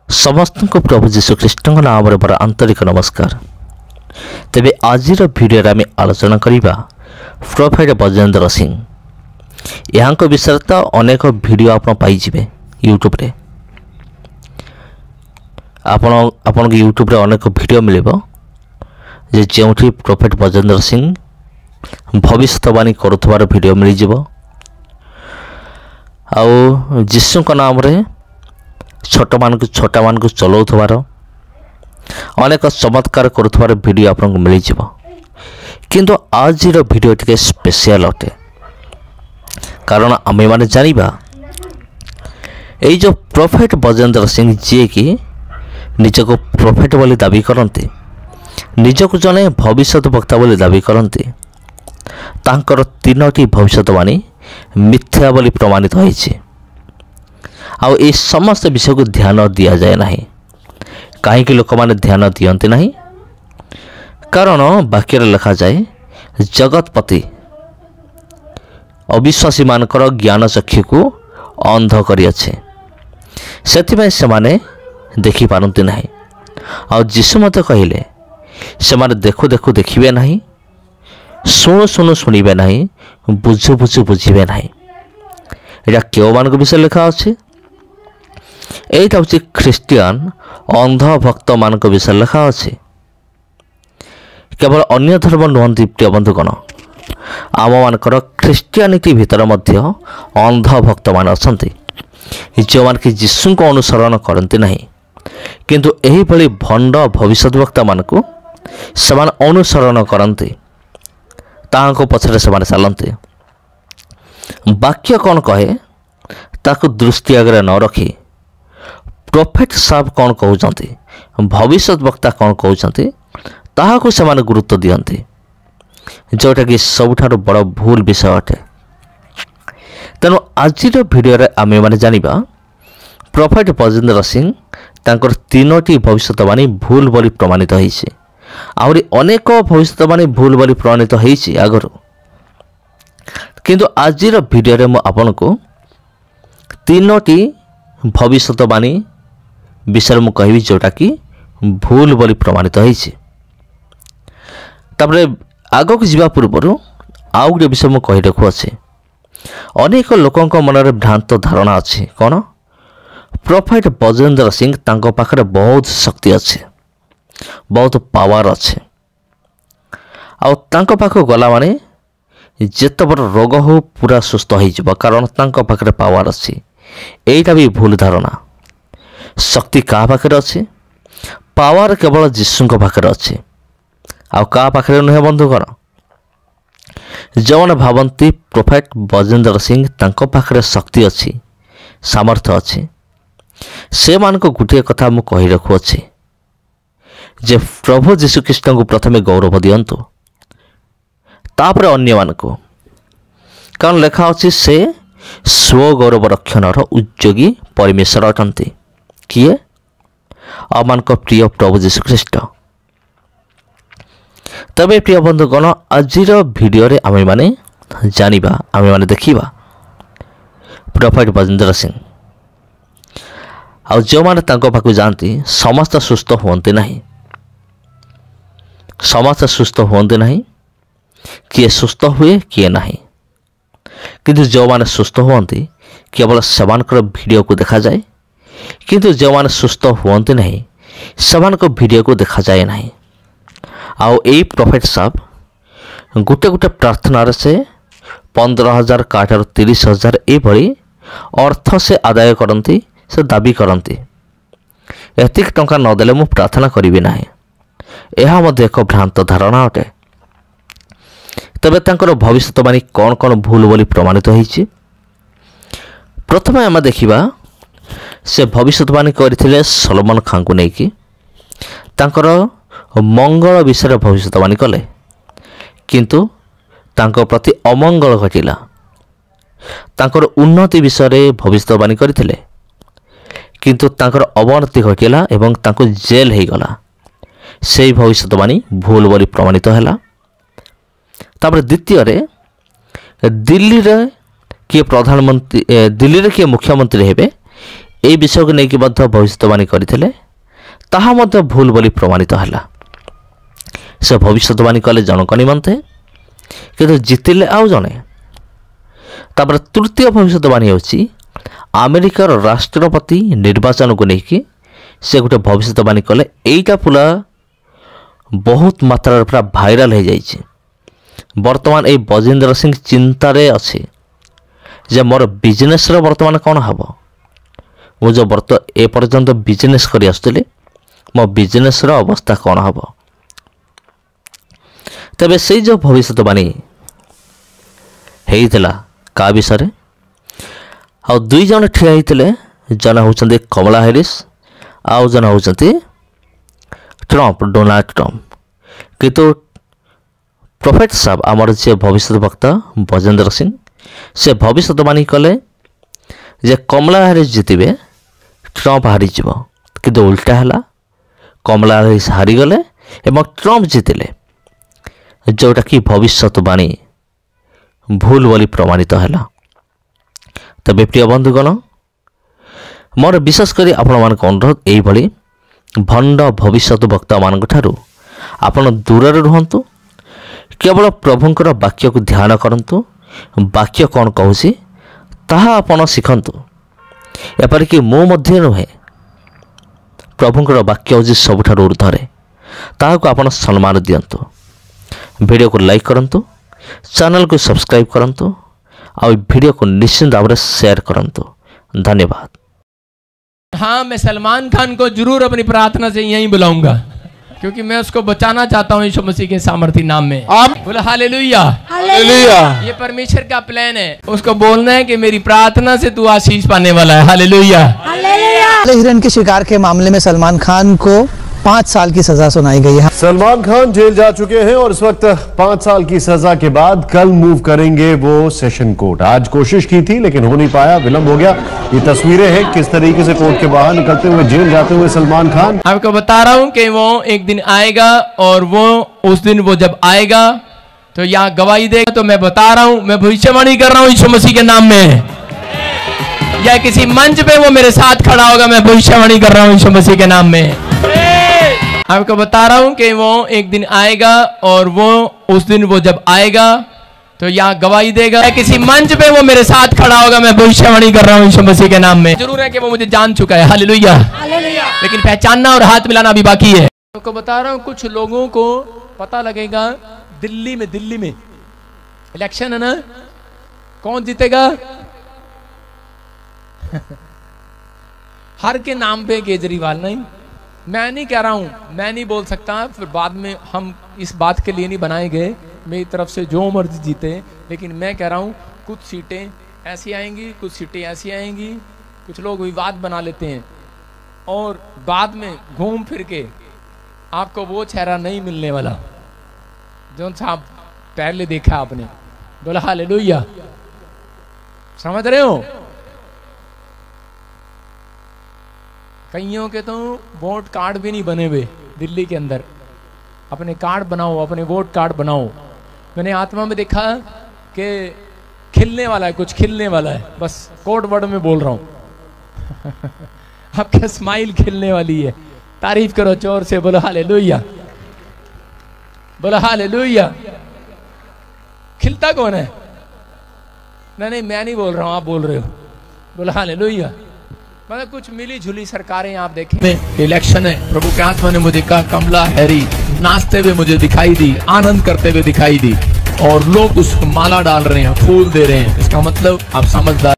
समस्त को प्रभु जीशु ख्रीष्ट नाम बड़ा आंतरिक नमस्कार। तेबे आजिर भिडियो आम आलोचना करिबा प्रोफेट बजेंद्र सिंह। यहाँ विषय तो अनेक भिडियो आप पाइबे यूट्यूब रे। आपण यूट्यूब रे अनेक भिडियो मिलिबो जे जेउठी प्रोफेट बजेंद्र सिंह भविष्यवाणी करुथबार भिडियो मिल जिवो। आउ जीशु का नाम रे छोटा मान को चलाउथबार अनेक चमत्कार करुथबार वीडियो आपन को मिल जिवो। किंतु आज वीडियो टिके स्पेशल अटे, कारण आमे माने जानिबा एई जो प्रोफेट बजेंद्र सिंह जी की निजको प्रोफेट बोली दाबी करते, निजको जने भविष्यत वक्ता बोली दाबी करते, तांकर तीनोटी भविष्यवाणी मिथ्या बोली प्रमाणित होइछि। आउ ए समस्त विषय को ध्यान दिया जाए नहीं। कहीं लोक माने ध्यान दियंते नहीं, कारण वाक्य लिखा जाए जगतपति अविश्वासी मानकर ज्ञान चक्षु को अंध करिअछे, सेथिबाई सेमाने देखि पारंती नहीं। आ जीशु मते कहिले सेमाने देखु देखु देखिबे नहीं, सुनु सुनु सुनिबे नहीं, बुझु बुझु बुझिबे नहीं। एटा केउ मान विषय लिखा अछि? एटा हूँ ख्रीस्टियान अंध भक्त मान विषय लिखा अछि। केवल अन्य धर्म नुहति प्रिय बंधुगण, आम मानकर ख्रीस्टियानिटी भितर मध्य अंध भक्त मान अछंती, जो मान कि जीशु को अनुसरण करते नहीं, किंतु एही भली भंड भविष्यवक्ता मान को समान अनुसरण करते, ताको पछरे समान चलते। वाक्य कौन कहे ताको दृष्टि आगे न रखी प्रोफेट साहब कौन कहते, भविष्य वक्ता कौन कहते, ताहाको सेमाने गुरुत्व दियंती, जोटा कि सबुठारु बड़ भूल विषय अटे। तेणु आज भिडियो रे आमे माने जानिबा प्रोफेट बजेंद्र सिंह तांकर तीनोटी भविष्यवाणी भूल बोली प्रमाणित होइछि। आउरी अनेक भविष्यवाणी भूल बोली प्रमाणित होइछि आगरु, किंतु आज भिडियो रे मु आपनको तीनोटी भविष्यवाणी विषय मु कहबी जोटा कि भूल बोली प्रमाणित होइछि। तापरे आगो को जीवा पूर्व आउ गोटे विषय मु कहि रखु अछि। अनेक लोकंक मनरे भ्रांत धारणा अछि कोन, प्रोफेट बजेंद्र सिंह तांको पाखरे बहुत शक्ति अछि, बहुत पावर अछि, आ तांको पाखो गला माने जेते बड़ रोग हो पूरा सुस्थ हो जिवो, कारण तांको पाखरे पावर अछि। एटा भी भूल धारणा। शक्ति का पाखरे अछि? पावर केवल जीशु को पाखरे अछि, आ का पाखरे नहे बंधुगण। जौन भावंती प्रोफेट बजेंद्र सिंह तांको पाखरे शक्ति अछि, सामर्थ्य अछि, से मान को गुटे कथा मु कहि रखु अछि जे प्रभु जीशु ख्रीष्ट को प्रथमे गौरव दियंतु, तापर अन्य मान को, कारण लेखा अछि से स्व गौरव रक्षणर उद्योगी परमेश्वर अटंती। किए? अमान को प्रिय प्रभु जीशु ख्रीष्ट। तबे प्रिय बंधुगण, आजिर भिडियो रे आमे माने जानिबा, आमे माने देखिबा प्रोफेट बजेंद्र सिंह। आ जो माने तांको पाखु जानती समस्त सुस्थ होते नहीं, समस्त सुस्थ होते नहीं, किए सुस्थ हुए किए नहीं, किंतु जो माने सुस्थ होती केवल सेमानकर वीडियो को देखा जाए, किंतु जो माने सुस्थ होते नहीं सेमानकर वीडियो को देखा जाए नहीं। आउ ए प्रोफेट साहब गुटे गुटे प्रार्थना से 15,000 काठार 30,000 एभली अर्थ से आदाय करती, से दाबी करती, एतिक टंका नदेले मु प्रार्थना करिबि नाही। यह मध्य एक भ्रांत धारणा अटे। तबे तांकर भविष्यवाणी कौन कौन भूल बोली प्रमाणित होइछि? प्रथमे आम देखिबा से भविष्यवाणी करथिले सलमान खान को नेकी, तांकर मंगल विषय भविष्यवाणी कले, किंतु तांको प्रति अमंगल घटिला। तांकर उन्नति विषय भविष्यवाणी करथिले, किंतु तांकर अवनति घटिला एवं तांको जेल हो गला। से भविष्यवाणी भूल बोली प्रमाणित हैला। तापर द्वितीय रे दिल्ली रे किए प्रधानमंत्री, दिल्ली रे किए मुख्यमंत्री हेबे, এই বিষয়କୁ ନେଇକି ମଧ୍ୟ ଭବିଷ୍ୟତବାଣୀ କରିଥିଲେ ତାହା ମଧ୍ୟ ଭୁଲ ବୋଲି ପ୍ରମାଣିତ ହେଲା। ସେ ଭବିଷ୍ୟତବାଣୀ କଲେ ଜଣଙ୍କ ନିମନ୍ତେ କିନ୍ତୁ ଜିତିଲେ ଆଉ ଜଣେ। ତାପରେ ତୃତୀୟ ଭବିଷ୍ୟତବାଣୀ ହେଉଛି ଆମେରିକାର ରାଷ୍ଟ୍ରପତି ନିର୍ବାଚନକୁ ନେଇକି ସେ ଗୋଟେ ଭବିଷ୍ୟତବାଣୀ କଲେ। ଏଇଟା ପୁରା ବହୁତ ମାତ୍ରାରେ ପୁରା ଭାଇରାଲ ହୋଇଯାଇଛି। ବର୍ତ୍ତମାନ ଏଇ ବଜେନ୍ଦ୍ର ସିଂ ଚିନ୍ତାରେ ଅଛି ଯେ ମୋର ବିଜନେସ୍ର ବର୍ତ୍ତମାନ କ'ଣ ହେବ। ମୁଁ ଯେଉଁ ଏପର୍ଯ୍ୟନ୍ତ ବିଜନେସ୍ କରି ଆସୁଥିଲି ମୋ ବିଜନେସ୍ର ଅବସ୍ଥା କ'ଣ ହେବ। ତେବେ ସେଇ ଯେଉଁ ଭବିଷ୍ୟତବାଣୀ ହେଇଥିଲା କାହା ବିଷୟରେ, ଆଉ ଦୁଇ ଜଣ ଠିଆ ହେଇଥିଲେ, ଜଣେ ହେଉଛନ୍ତି କମଲା ହାରିସ୍ ଆଉ ଜଣେ ହେଉଛନ୍ତି ଟ୍ରମ୍ପ, ଡୋନାଲ୍ଡ ଟ୍ରମ୍ପ। କିନ୍ତୁ ପ୍ରଫେଟ୍ ସାହେବ ଆମର ଯିଏ ଭବିଷ୍ୟତ ବକ୍ତା ବଜେନ୍ଦ୍ର ସିଂ ସେ ଭବିଷ୍ୟତବାଣୀ କଲେ ଯେ କମଲା ହାରିସ୍ ଜିତିବେ, ଟ୍ରମ୍ପ ହାରିଯିବ। କିନ୍ତୁ ଉଲ୍ଟା ହେଲା, କମଲା ହାରିସ୍ ହାରିଗଲେ ଏବଂ ଟ୍ରମ୍ପ ଜିତିଲେ, ଯେଉଁଟାକି ଭବିଷ୍ୟତବାଣୀ ଭୁଲ ବୋଲି ପ୍ରମାଣିତ ହେଲା। ତେବେ ପ୍ରିୟ ବନ୍ଧୁଗଣ, ମୋର ବିଶେଷ କରି ଆପଣମାନଙ୍କ ଅନୁରୋଧ, ଏଇଭଳି ଭଣ୍ଡ ଭବିଷ୍ୟତ ବକ୍ତାମାନଙ୍କ ଠାରୁ ଆପଣ ଦୂରରେ ରୁହନ୍ତୁ। କେବଳ ପ୍ରଭୁଙ୍କର ବାକ୍ୟକୁ ଧ୍ୟାନ କରନ୍ତୁ, ବାକ୍ୟ କ'ଣ କହୁଛି ତାହା ଆପଣ ଶିଖନ୍ତୁ। ଏପରିକି ମୁଁ ମଧ୍ୟ ନୁହେଁ, ପ୍ରଭୁଙ୍କର ବାକ୍ୟ ହେଉଛି ସବୁଠାରୁ ଉର୍ଦ୍ଧ୍ୱରେ, ତାହାକୁ ଆପଣ ସମ୍ମାନ ଦିଅନ୍ତୁ। ଭିଡ଼ିଓକୁ ଲାଇକ୍ କରନ୍ତୁ, ଚ୍ୟାନେଲକୁ ସବସ୍କ୍ରାଇବ୍ କରନ୍ତୁ ଆଉ ଭିଡ଼ିଓକୁ निश्चित भाव में शेयर करंतु। धन्यवाद। हाँ, मैं सलमान खान को जरूर अपनी प्रार्थना से यहीं बुलाऊंगा क्योंकि मैं उसको बचाना चाहता हूँ यीशु मसीह के सामर्थी नाम में। बोला हालेलुया, हालेलुया। ये परमेश्वर का प्लान है, उसको बोलना है कि मेरी प्रार्थना से तू आशीष पाने वाला है। Hallelujah, hallelujah. हिरण के शिकार के मामले में सलमान खान को 5 साल की सजा सुनाई गई है। सलमान खान जेल जा चुके हैं और इस वक्त 5 साल की सजा के बाद कल मूव करेंगे वो सेशन कोर्ट। आज कोशिश की थी लेकिन हो नहीं पाया, विलंब हो गया। ये तस्वीरें हैं किस तरीके से कोर्ट के बाहर निकलते हुए जेल जाते हुए सलमान खान। आपको बता रहा हूं कि वो एक दिन आएगा और वो उस दिन वो जब आएगा तो यहाँ गवाही देगा। तो मैं बता रहा हूं, मैं भविष्यवाणी कर रहा हूं यीशु मसीह के नाम में, या किसी मंच पे वो मेरे साथ खड़ा होगा, मैं भविष्यवाणी कर रहा हूं यीशु मसीह के नाम में। आपको बता रहा हूं कि वो एक दिन आएगा और वो उस दिन वो जब आएगा तो यहाँ गवाही देगा, या किसी मंच पे वो मेरे साथ खड़ा होगा, मैं भविष्यवाणी कर रहा हूँ यीशु मसीह के नाम में। जरूर है कि वो मुझे जान चुका है, हालेलुया, लेकिन पहचानना और हाथ मिलाना अभी बाकी है। आपको बता रहा हूँ, कुछ लोगों को पता लगेगा दिल्ली में इलेक्शन है ना, कौन जीतेगा हर के नाम पे केजरीवाल। नहीं, मैं नहीं कह रहा हूं, मैं नहीं बोल सकता, फिर बाद में हम इस बात के लिए नहीं बनाए गए मेरी तरफ से जो मर्जी जीते। लेकिन मैं कह रहा हूं कुछ सीटें ऐसी आएंगी, कुछ सीटें ऐसी आएंगी, कुछ लोग विवाद बना लेते हैं और बाद में घूम फिर के आपको वो चेहरा नहीं मिलने वाला जो साहब पहले देखा आपने। बोला हालेलुया, समझ रहे हो। कईयों के तो वोट कार्ड भी नहीं बने हुए दिल्ली के अंदर। अपने कार्ड बनाओ, अपने वोट कार्ड बनाओ। मैंने आत्मा में देखा कि खिलने वाला है, कुछ खिलने वाला है, बस कोड वर्ड में बोल रहा हूं आपका स्माइल खिलने वाली है। तारीफ करो जोर से, बोलो हालेलुया, बोलो हालेलुया। खिलता कौन है? नहीं, मैं नहीं बोल रहा हूं, आप बोल रहे हो। बोलो हालेलुया। मतलब कुछ मिली जुली सरकारें आप देखें। इलेक्शन है, प्रभु के आत्मा ने मुझे कहा कमला हैरिस नाचते हुए मुझे दिखाई दी, आनंद करते हुए दिखाई दी और लोग उसको माला डाल रहे हैं, फूल दे रहे हैं। इसका मतलब आप समझदार